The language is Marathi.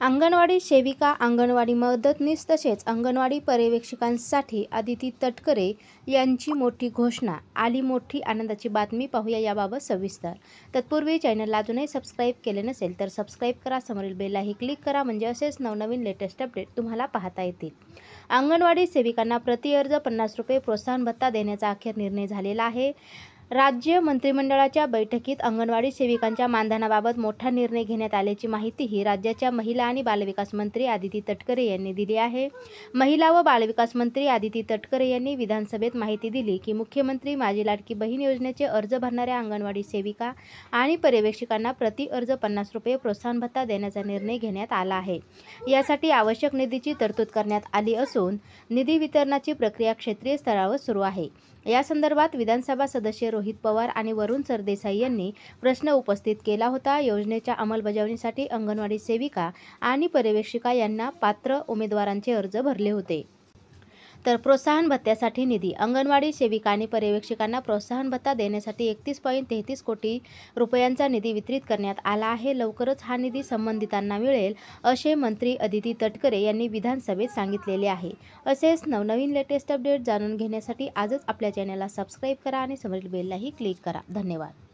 अंगणवाडी सेविका, अंगणवाडी मदतनीस तसेच अंगणवाडी पर्यवेक्षिकांसाठी आदिती तटकरे यांची मोठी घोषणा आली. मोठी आनंदाची बातमी पाहूया याबाबत सविस्तर. तत्पूर्वी चॅनलला अजूनही सबस्क्राईब केले नसेल तर सबस्क्राईब करा, समोरील बेललाही क्लिक करा म्हणजे असेच नवनवीन लेटेस्ट अपडेट तुम्हाला पाहता येतील. अंगणवाडी सेविकांना प्रति अर्ज 50 रुपये प्रोत्साहन भत्ता देण्याचा अखेर निर्णय झालेला आहे. राज्य मंत्रिमंडळाच्या बैठकीत अंगणवाडी सेविकांच्या मानधनाबाबत मोठा निर्णय घेण्यात आल्याची माहितीही राज्याच्या महिला आणि बालविकास मंत्री आदिती तटकरे यांनी दिली आहे. महिला व बालविकास मंत्री आदिती तटकरे यांनी विधानसभेत माहिती दिली की मुख्यमंत्री माझी लाडकी बहीण योजनेचे अर्ज भरणाऱ्या अंगणवाडी सेविका आणि पर्यवेक्षिकांना प्रति अर्ज 50 रुपये प्रोत्साहन भत्ता देण्याचा निर्णय घेण्यात आला आहे. यासाठी आवश्यक निधीची तरतूद करण्यात आली असून निधी वितरणाची प्रक्रिया क्षेत्रीय स्तरावर सुरू आहे. या संदर्भात विधानसभा सदस्य रोहित पवार आणि वरुण सरदेसाई यांनी प्रश्न उपस्थित केला होता. योजनेच्या अंमलबजावणीसाठी अंगणवाडी सेविका आणि पर्यवेक्षिका यांना पात्र उमेदवारांचे अर्ज भरले होते. तर प्रोत्साहन भत्त्यासाठी निधी अंगणवाडी सेविका आणि पर्यवेक्षिकांना प्रोत्साहन भत्ता देण्यासाठी 31.33 कोटी रुपयांचा निधी वितरित करण्यात आला आहे. लवकरच हा निधी संबंधितांना मिळेल असे मंत्री आदिती तटकरे यांनी विधानसभेत सांगितलेले आहे. असेच नवनवीन लेटेस्ट अपडेट जाणून घेण्यासाठी आजच आपल्या चॅनलला सबस्क्राईब करा आणि समोरील बेललाही क्लिक करा. धन्यवाद.